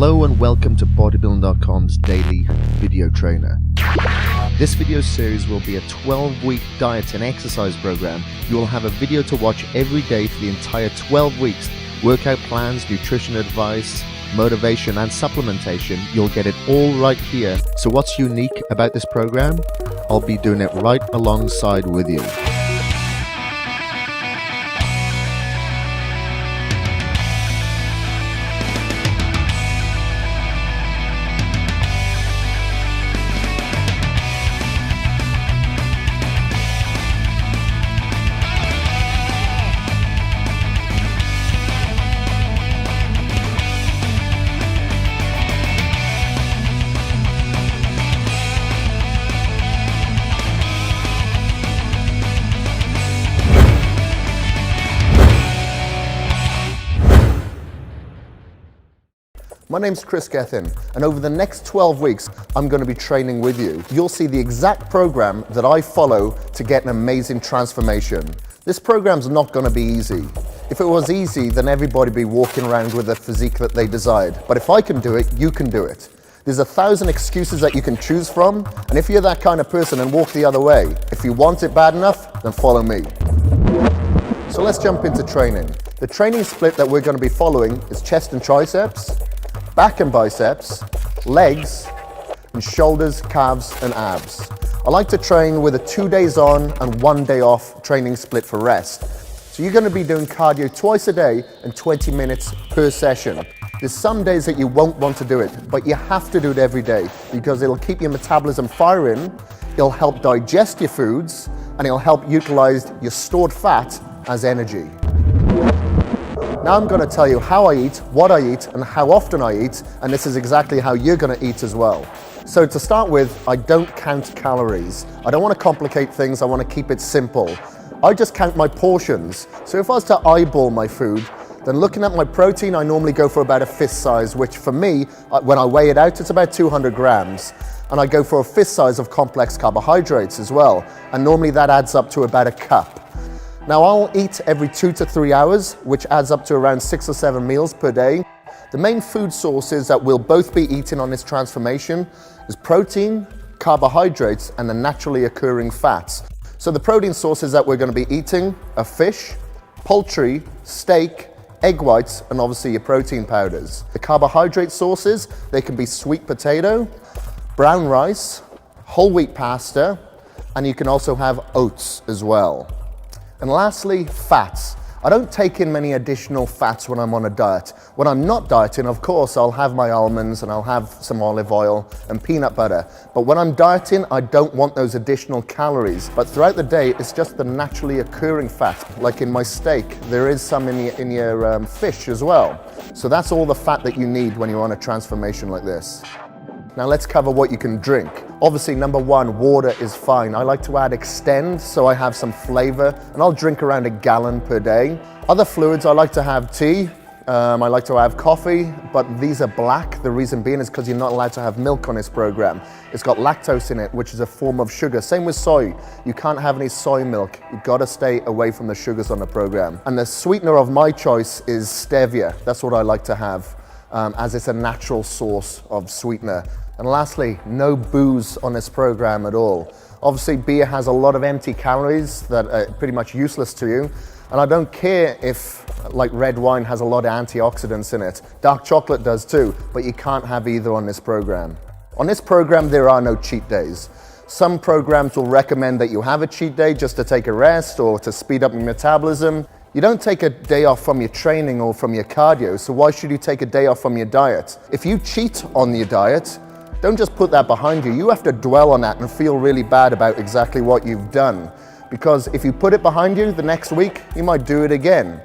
Hello and welcome to bodybuilding.com's daily video trainer. This video series will be a 12-week diet and exercise program. You will have a video to watch every day for the entire 12 weeks. Workout plans, nutrition advice, motivation and supplementation. You'll get it all right here. So what's unique about this program? I'll be doing it right alongside with you. My name's Kris Gethin, and over the next 12 weeks, I'm going to be training with you. You'll see the exact program that I follow to get an amazing transformation. This program's not going to be easy. If it was easy, then everybody would be walking around with the physique that they desired. But if I can do it, you can do it. There's 1,000 excuses that you can choose from, and if you're that kind of person, then walk the other way. If you want it bad enough, then follow me. So let's jump into training. The training split that we're going to be following is chest and triceps, back and biceps, legs, and shoulders, calves, and abs. I like to train with a 2 days on and 1 day off training split for rest. So you're going to be doing cardio twice a day and 20 minutes per session. There's some days that you won't want to do it, but you have to do it every day because it'll keep your metabolism firing, it'll help digest your foods, and it'll help utilize your stored fat as energy. Now I'm going to tell you how I eat, what I eat, and how often I eat, and this is exactly how you're going to eat as well. So to start with, I don't count calories. I don't want to complicate things, I want to keep it simple. I just count my portions. So if I was to eyeball my food, then looking at my protein, I normally go for about a fist size, which for me, when I weigh it out, it's about 200 grams. And I go for a fist size of complex carbohydrates as well. And normally that adds up to about a cup. Now I'll eat every 2 to 3 hours, which adds up to around 6 or 7 meals per day. The main food sources that we'll both be eating on this transformation is protein, carbohydrates, and the naturally occurring fats. So the protein sources that we're going to be eating are fish, poultry, steak, egg whites, and obviously your protein powders. The carbohydrate sources, they can be sweet potato, brown rice, whole wheat pasta, and you can also have oats as well. And lastly, fats. I don't take in many additional fats when I'm on a diet. When I'm not dieting, of course, I'll have my almonds and I'll have some olive oil and peanut butter. But when I'm dieting, I don't want those additional calories. But throughout the day, it's just the naturally occurring fat. Like in my steak, there is some in your fish as well. So that's all the fat that you need when you're on a transformation like this. Now let's cover what you can drink. Obviously, number one, water is fine. I like to add Extend so I have some flavor, and I'll drink around 1 gallon per day. Other fluids, I like to have tea. I like to have coffee, but these are black. The reason being is because you're not allowed to have milk on this program. It's got lactose in it, which is a form of sugar. Same with soy. You can't have any soy milk. You've got to stay away from the sugars on the program. And the sweetener of my choice is stevia. That's what I like to have, as it's a natural source of sweetener. And lastly, no booze on this program at all. Obviously, beer has a lot of empty calories that are pretty much useless to you. And I don't care if, like red wine has a lot of antioxidants in it. Dark chocolate does too, but you can't have either on this program. On this program, there are no cheat days. Some programs will recommend that you have a cheat day just to take a rest or to speed up your metabolism. You don't take a day off from your training or from your cardio, so why should you take a day off from your diet? If you cheat on your diet, don't just put that behind you. You have to dwell on that and feel really bad about exactly what you've done. Because if you put it behind you the next week, you might do it again.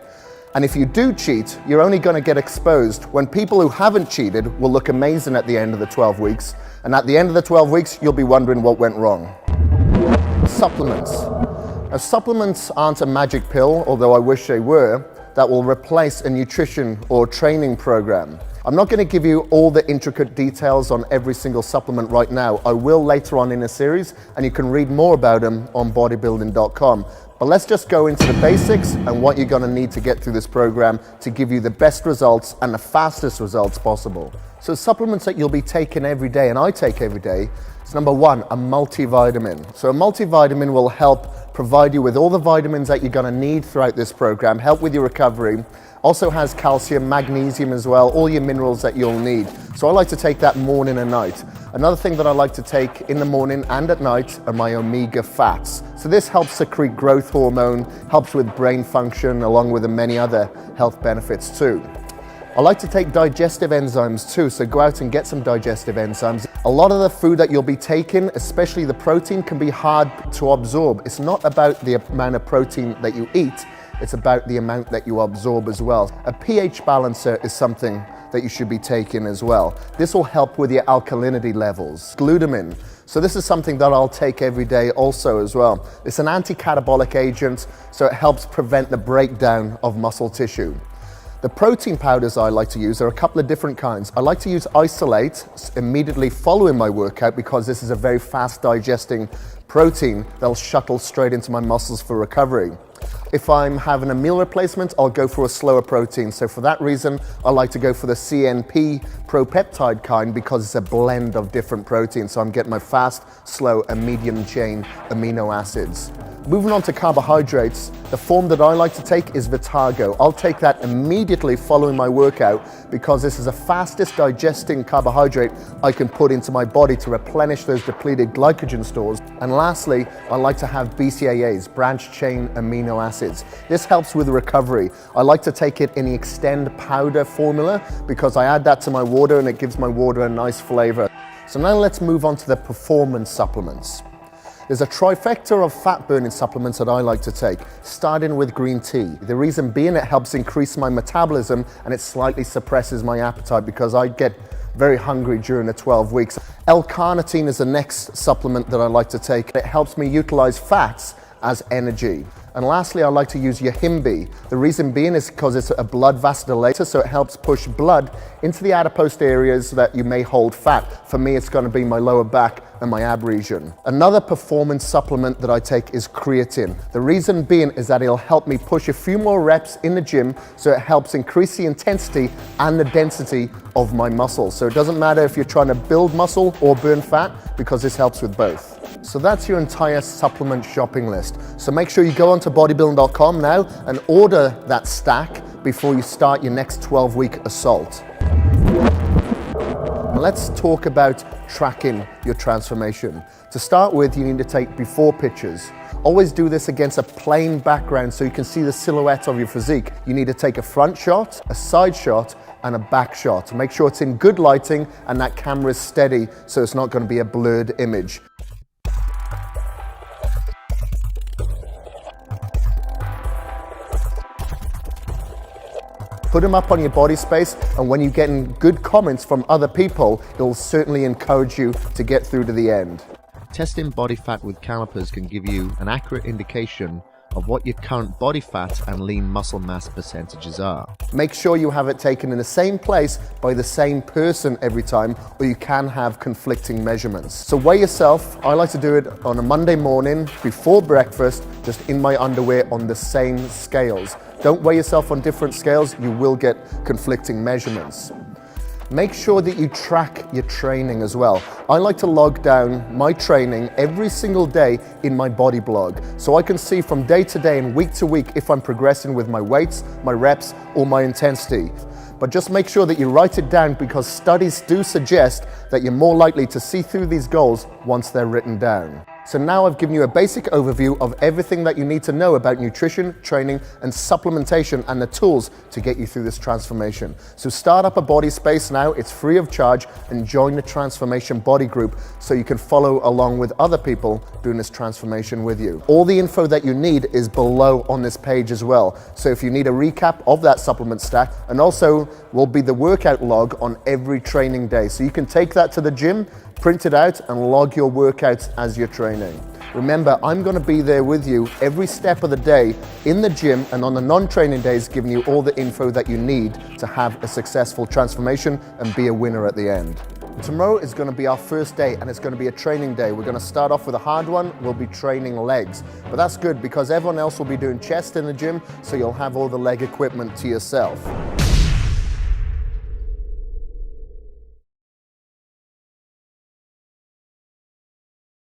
And if you do cheat, you're only going to get exposed when people who haven't cheated will look amazing at the end of the 12 weeks. And at the end of the 12 weeks, you'll be wondering what went wrong. Supplements. Now, supplements aren't a magic pill, although I wish they were, that will replace a nutrition or training program. I'm not going to give you all the intricate details on every single supplement right now. I will later on in a series, and you can read more about them on bodybuilding.com. But let's just go into the basics and what you're going to need to get through this program to give you the best results and the fastest results possible. So supplements that you'll be taking every day, and I take every day, is number one, a multivitamin. So a multivitamin will help provide you with all the vitamins that you're going to need throughout this program, help with your recovery. Also has calcium, magnesium as well, all your minerals that you'll need. So I like to take that morning and night. Another thing that I like to take in the morning and at night are my omega fats. So this helps secrete growth hormone, helps with brain function, along with the many other health benefits too. I like to take digestive enzymes too, so go out and get some digestive enzymes. A lot of the food that you'll be taking, especially the protein, can be hard to absorb. It's not about the amount of protein that you eat, it's about the amount that you absorb as well. A pH balancer is something that you should be taking as well. This will help with your alkalinity levels. Glutamine. So this is something that I'll take every day also as well. It's an anti-catabolic agent, so it helps prevent the breakdown of muscle tissue. The protein powders I like to use are a couple of different kinds. I like to use isolate immediately following my workout because this is a very fast digesting protein that'll shuttle straight into my muscles for recovery. If I'm having a meal replacement, I'll go for a slower protein. So for that reason, I like to go for the CNP propeptide kind because it's a blend of different proteins. So I'm getting my fast, slow, and medium chain amino acids. Moving on to carbohydrates, the form that I like to take is Vitago. I'll take that immediately following my workout because this is the fastest digesting carbohydrate I can put into my body to replenish those depleted glycogen stores. And lastly, I like to have BCAAs, branched chain amino acids. This helps with recovery. I like to take it in the Extend powder formula because I add that to my water and it gives my water a nice flavor. So now let's move on to the performance supplements. There's a trifecta of fat burning supplements that I like to take, starting with green tea. The reason being it helps increase my metabolism and it slightly suppresses my appetite because I get very hungry during the 12 weeks. L-carnitine is the next supplement that I like to take. It helps me utilize fats as energy. And lastly, I like to use Yohimbe. The reason being is because it's a blood vasodilator, so it helps push blood into the adipose areas that you may hold fat. For me, it's going to be my lower back and my ab region. Another performance supplement that I take is creatine. The reason being is that it'll help me push a few more reps in the gym, so it helps increase the intensity and the density of my muscles. So it doesn't matter if you're trying to build muscle or burn fat, because this helps with both. So that's your entire supplement shopping list. So make sure you go onto bodybuilding.com now and order that stack before you start your next 12-week assault. Now let's talk about tracking your transformation. To start with, you need to take before pictures. Always do this against a plain background so you can see the silhouette of your physique. You need to take a front shot, a side shot, and a back shot. Make sure it's in good lighting and that camera is steady so it's not going to be a blurred image. Put them up on your body space, and when you're getting good comments from other people, it'll certainly encourage you to get through to the end. Testing body fat with calipers can give you an accurate indication of what your current body fat and lean muscle mass percentages are. Make sure you have it taken in the same place by the same person every time, or you can have conflicting measurements. So weigh yourself. I like to do it on a Monday morning before breakfast, just in my underwear on the same scales. Don't weigh yourself on different scales, you will get conflicting measurements. Make sure that you track your training as well. I like to log down my training every single day in my body blog, so I can see from day to day and week to week if I'm progressing with my weights, my reps, or my intensity. But just make sure that you write it down, because studies do suggest that you're more likely to see through these goals once they're written down. So now I've given you a basic overview of everything that you need to know about nutrition, training, and supplementation, and the tools to get you through this transformation. So start up a body space now, it's free of charge, and join the transformation body group so you can follow along with other people doing this transformation with you. All the info that you need is below on this page as well. So if you need a recap of that supplement stack, and also will be the workout log on every training day. So you can take that to the gym, print it out, and log your workouts as you're training. Remember, I'm going to be there with you every step of the day in the gym and on the non-training days, giving you all the info that you need to have a successful transformation and be a winner at the end. Tomorrow is going to be our first day, and it's going to be a training day. We're going to start off with a hard one. We'll be training legs, but that's good because everyone else will be doing chest in the gym, so you'll have all the leg equipment to yourself.